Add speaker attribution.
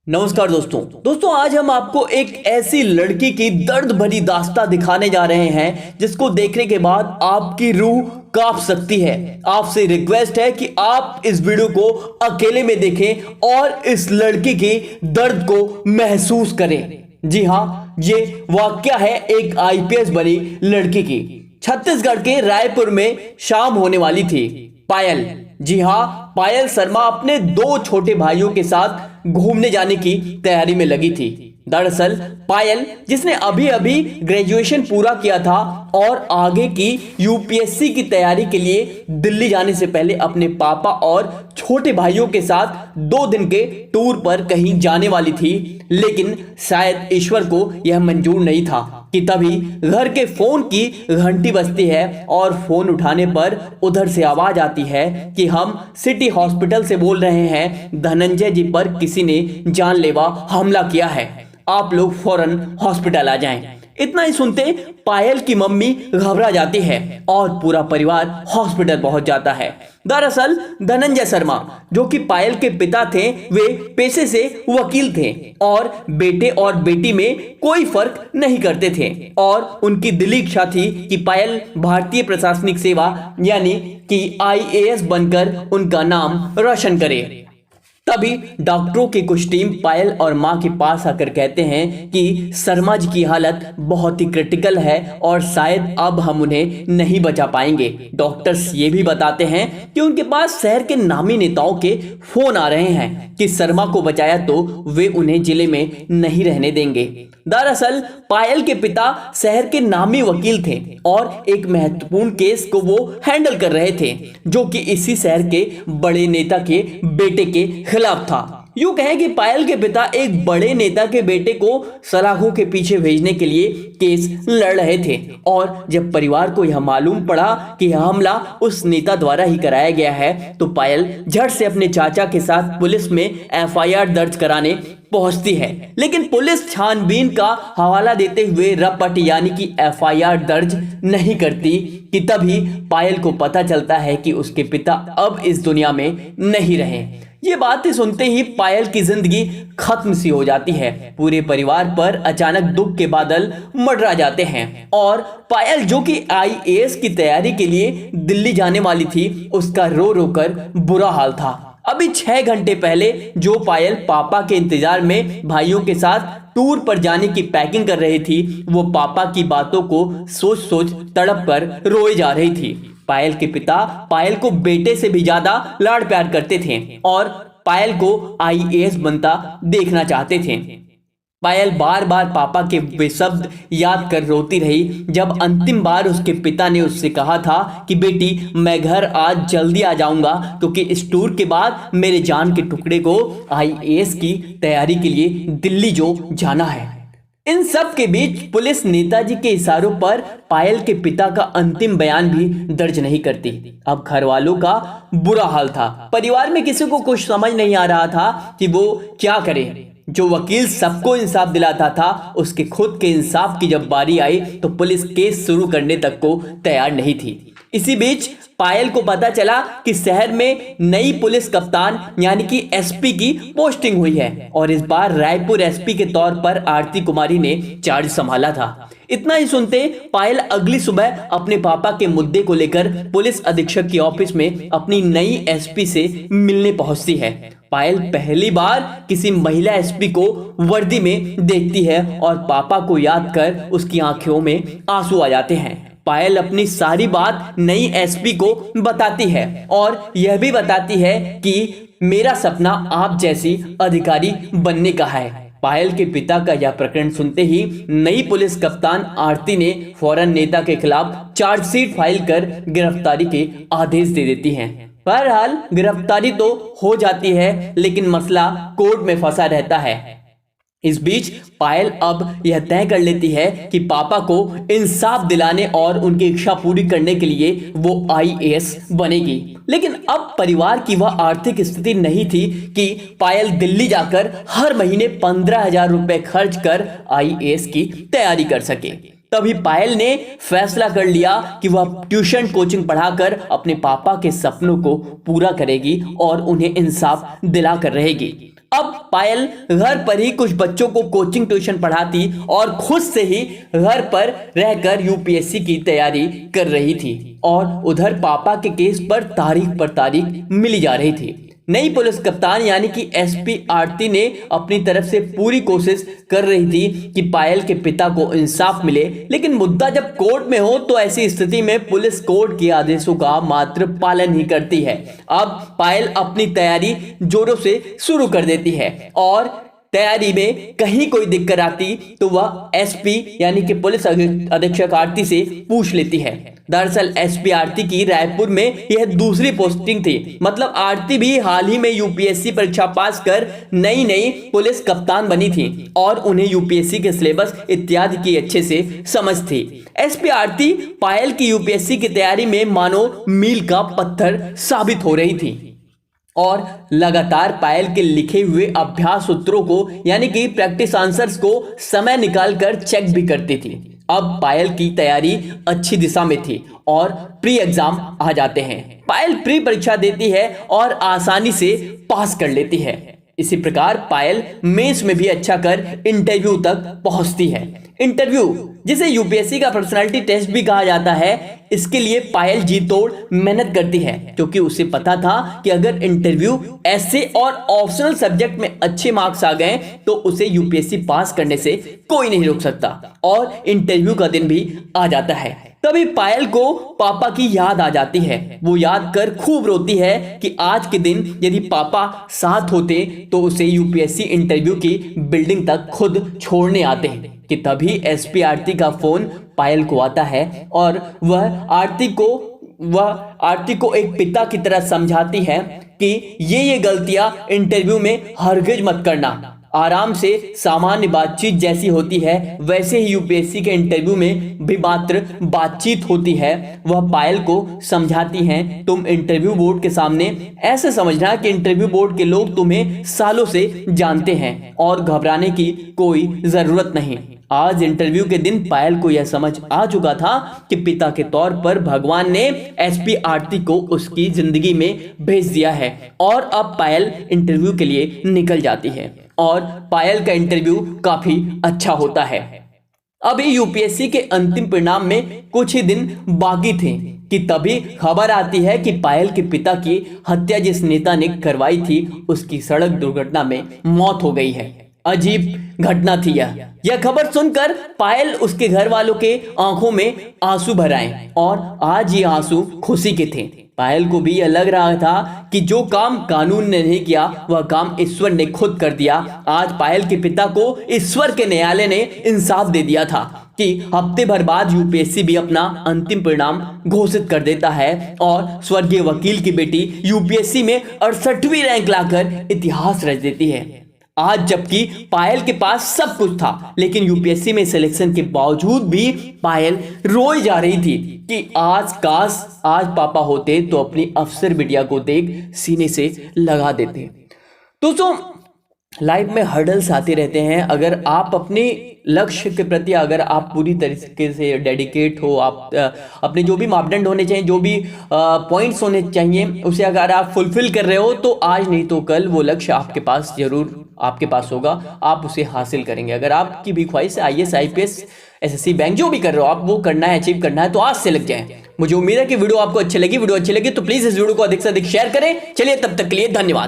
Speaker 1: नमस्कार दोस्तों आज हम आपको एक ऐसी लड़की की दर्द भरी दास्तां दिखाने जा रहे हैं जिसको देखने के बाद आपकी रूह कांप सकती है। आपसे रिक्वेस्ट है कि आप इस वीडियो को अकेले में देखें और इस लड़की के दर्द को महसूस करें। जी हाँ, ये वाकया है एक आईपीएस बनी लड़की की। छत्तीसगढ़ के रायपुर में शाम होने वाली थी। पायल, जी हाँ, पायल शर्मा अपने दो छोटे भाइयों के साथ घूमने जाने की तैयारी में लगी थी। दरअसल पायल, जिसने अभी अभी ग्रेजुएशन पूरा किया था और आगे की यूपीएससी की तैयारी के लिए दिल्ली जाने से पहले अपने पापा और छोटे भाइयों के साथ 2 दिन के टूर पर कहीं जाने वाली थी, लेकिन शायद ईश्वर को यह मंजूर नहीं था कि तभी घर के फोन की घंटी बजती है और फोन उठाने पर उधर से आवाज आती है कि हम सिटी हॉस्पिटल से बोल रहे हैं, धनंजय जी पर किसी ने जानलेवा हमला किया है, आप लोग फौरन हॉस्पिटल आ जाएं। इतना ही सुनते पायल की मम्मी घबरा जाती है और पूरा परिवार हॉस्पिटल पहुंच जाता है। दरअसल धनंजय शर्मा, जो कि पायल के पिता थे, वे पेशे से वकील थे और बेटे और बेटी में कोई फर्क नहीं करते थे और उनकी दिली इच्छा थी कि पायल भारतीय प्रशासनिक सेवा यानी कि आईएएस बनकर उनका नाम रोशन करे। तभी डॉक्टरों की कुछ टीम पायल और मां के पास आकर कहते हैं कि शर्मा जी की हालत बहुत ही क्रिटिकल है और शायद अब हम उन्हें नहीं बचा पाएंगे। डॉक्टर्स ये भी बताते हैं कि उनके पास शहर के नामी नेताओं के फोन आ रहे हैं कि शर्मा को बचाया तो वे उन्हें जिले में नहीं रहने देंगे। दरअसल पायल के पिता शहर के नामी वकील थे और एक महत्वपूर्ण केस को वो हैंडल कर रहे थे, जो कि इसी शहर के बड़े नेता के बेटे के खिलाफ था। यूं कहें कि पायल के पिता एक बड़े नेता के बेटे को सलाखों के पीछे भेजने के लिए केस लड़ रहे थे और जब परिवार को यह मालूम पड़ा कि यह हमला उस नेता द्वारा ही कराया गया है, तो पायल झट से अपने चाचा के साथ पुलिस में एफआईआर दर्ज कराने पहुंचती है। लेकिन पुलिस छानबीन का हवाला देते हुए रपट यानी कि एफआईआर दर्ज नहीं करती कि तभी पायल को पता चलता है कि उसके पिता अब इस दुनिया में नहीं रहे। ये बातें सुनते ही पायल की जिंदगी खत्म सी हो जाती है। पूरे परिवार पर अचानक दुख के बादल मंडरा जाते हैं और पायल, जो कि आईएएस की तैयारी के लिए दिल्ली जाने वाली थी, उसका रो रो कर बुरा हाल था। अभी 6 घंटे पहले जो पायल पापा के इंतजार में भाइयों के साथ टूर पर जाने की पैकिंग कर रही थी, वो पापा की बातों को सोच सोच तड़प कर रोए जा रही थी। पायल के पिता पायल को बेटे से भी ज्यादा लाड़ प्यार करते थे और पायल को आईएएस बनता देखना चाहते थे। पायल बार बार पापा के वे शब्द याद कर रोती रही जब अंतिम बार उसके पिता ने उससे कहा था कि बेटी, मैं घर आज जल्दी आ जाऊंगा क्योंकि इस टूर के बाद मेरे जान के टुकड़े को आईएएस की तैयारी के लिए दिल्ली जो जाना है। इन सब के बीच पुलिस नेताजी के इशारों पर पायल के पिता का अंतिम बयान भी दर्ज नहीं करती। अब घर वालों का बुरा हाल था। परिवार में किसी को कुछ समझ नहीं आ रहा था कि वो क्या करे। जो वकील सबको इंसाफ दिलाता था, उसके खुद के इंसाफ की जब बारी आई तो पुलिस केस शुरू करने तक को तैयार नहीं थी। इसी बीच पायल को पता चला कि शहर में नई पुलिस कप्तान यानी कि एसपी की पोस्टिंग हुई है और इस बार रायपुर एसपी के तौर पर आरती कुमारी ने चार्ज संभाला था। इतना ही सुनते पायल अगली सुबह अपने पापा के मुद्दे को लेकर पुलिस अधीक्षक की ऑफिस में अपनी नई एसपी से मिलने पहुंचती है। पायल पहली बार किसी महिला एसपी को वर्दी में देखती है और पापा को याद कर उसकी आंखों में आंसू आ जाते हैं। पायल अपनी सारी बात नई एसपी को बताती है और यह भी बताती है कि मेरा सपना आप जैसी अधिकारी बनने का है। पायल के पिता का यह प्रकरण सुनते ही नई पुलिस कप्तान आरती ने फौरन नेता के खिलाफ चार्जशीट फाइल कर गिरफ्तारी के आदेश दे देती हैं। बहरहाल गिरफ्तारी तो हो जाती है, लेकिन मसला कोर्ट में फंसा रहता है। इस बीच पायल अब यह तय कर लेती है कि पापा को इंसाफ दिलाने और उनकी इच्छा पूरी करने के लिए वो आईएएस बनेगी। लेकिन अब परिवार की वह आर्थिक स्थिति नहीं थी कि पायल दिल्ली जाकर हर महीने 15,000 रुपए खर्च कर आईएएस की तैयारी कर सके। तभी पायल ने फैसला कर लिया कि वह ट्यूशन कोचिंग पढ़ाकर अपने पापा के सपनों को पूरा करेगी और उन्हें इंसाफ दिलाकर रहेगी। अब पायल घर पर ही कुछ बच्चों को कोचिंग ट्यूशन पढ़ाती और खुद से ही घर पर रहकर यूपीएससी की तैयारी कर रही थी और उधर पापा के केस पर तारीख मिली जा रही थी। नई पुलिस कप्तान यानी कि एसपी आरती ने अपनी तरफ से पूरी कोशिश कर रही थी कि पायल के पिता को इंसाफ मिले, लेकिन मुद्दा जब कोर्ट में हो तो ऐसी स्थिति में पुलिस कोर्ट के आदेशों का मात्र पालन ही करती है। अब पायल अपनी तैयारी जोरों से शुरू कर देती है और तैयारी में कहीं कोई दिक्कत आती तो वह एसपी यानी कि पुलिस अधीक्षक आरती से पूछ लेती है। दरअसल एसपी आरती की रायपुर में यह दूसरी पोस्टिंग थी, मतलब आरती भी हाल ही में यूपीएससी परीक्षा पास कर नई पुलिस कप्तान बनी थी और उन्हें यूपीएससी के सिलेबस इत्यादि की अच्छे से समझ थी। एसपी आरती पायल की यूपीएससी की तैयारी में मानो मील का पत्थर साबित हो रही थी और लगातार पायल के लिखे हुए अभ्यास सूत्रों को यानी कि प्रैक्टिस आंसर्स को समय निकालकर चेक भी करती थी। अब पायल की तैयारी अच्छी दिशा में थी और प्री एग्जाम आ जाते हैं। पायल प्री परीक्षा देती है और आसानी से पास कर लेती है। इसी प्रकार पायल मेंस में भी अच्छा कर इंटरव्यू तक पहुंचती है। इंटरव्यू, जिसे यूपीएससी का पर्सनालिटी टेस्ट भी कहा जाता है, इसके लिए पायल जी तोड़ मेहनत करती है क्योंकि उसे पता था कि अगर इंटरव्यू ऐसे और ऑप्शनल सब्जेक्ट में अच्छे मार्क्स आ गए तो उसे यूपीएससी पास करने से कोई नहीं रोक सकता। और इंटरव्यू का दिन भी आ जाता है। तभी पायल को पापा की याद आ जाती है। वो याद कर खूब रोती है कि आज के दिन यदि पापा साथ होते तो उसे यूपीएससी इंटरव्यू की बिल्डिंग तक खुद छोड़ने आते हैं। कि तभी एसपी आरती का फोन पायल को आता है और वह आरती को एक पिता की तरह समझाती है कि ये गलतियां इंटरव्यू में हरगिज मत करना। आराम से सामान्य बातचीत जैसी होती है वैसे ही यूपीएससी के इंटरव्यू में भी मात्र बातचीत होती है। वह पायल को समझाती हैं, तुम इंटरव्यू बोर्ड के सामने ऐसे समझना कि इंटरव्यू बोर्ड के लोग तुम्हें सालों से जानते हैं और घबराने की कोई जरूरत नहीं। आज इंटरव्यू के दिन पायल को यह समझ आ चुका था कि पिता के तौर पर भगवान ने एसपी आरती को उसकी जिंदगी में भेज दिया है और अब पायल इंटरव्यू के लिए निकल जाती है और पायल का इंटरव्यू काफी अच्छा होता है। अभी यूपीएससी के अंतिम परिणाम में कुछ ही दिन बाकी थे कि तभी खबर आती है कि पायल के पिता की हत्या जिस नेता ने करवाई थी उसकी सड़क दुर्घटना में मौत हो गई है। अजीब घटना थी यह खबर सुनकर पायल उसके घर वालों के आंखों में आंसू भर आए और आज ये आंसू खुशी के थे। पायल को भी यह लग रहा था कि जो काम कानून ने नहीं किया वह काम ईश्वर ने खुद कर दिया। आज पायल के पिता को ईश्वर के न्यायालय ने इंसाफ दे दिया था कि हफ्ते भर बाद यूपीएससी भी अपना अंतिम परिणाम घोषित कर देता है और स्वर्गीय वकील की बेटी यूपीएससी में 68वीं रैंक लाकर इतिहास रच देती है। आज जबकि पायल के पास सब कुछ था लेकिन यूपीएससी में सिलेक्शन के बावजूद भी पायल रोई जा रही थी कि काश आज पापा होते तो अपनी अफसर बिटिया को देख सीने से लगा देते। दोस्तों, लाइफ में हर्डल्स आते रहते हैं। अगर आप अपने लक्ष्य के प्रति अगर आप पूरी तरीके से डेडिकेट हो, आप अपने जो भी मापदंड होने चाहिए, जो भी पॉइंट्स होने चाहिए, उसे अगर आप फुलफिल कर रहे हो तो आज नहीं तो कल वो लक्ष्य आपके पास जरूर आपके पास होगा, आप उसे हासिल करेंगे। अगर आपकी भी ख्वाहिश है आईएएस आईपीएस एसएससी बैंक जो भी कर रहे हो आप वो करना है, अचीव करना है, तो आज से लग जाए। मुझे उम्मीद है कि वीडियो आपको अच्छी लगी तो प्लीज इस वीडियो को अधिक से अधिक शेयर करें। चलिए तब तक के लिए धन्यवाद।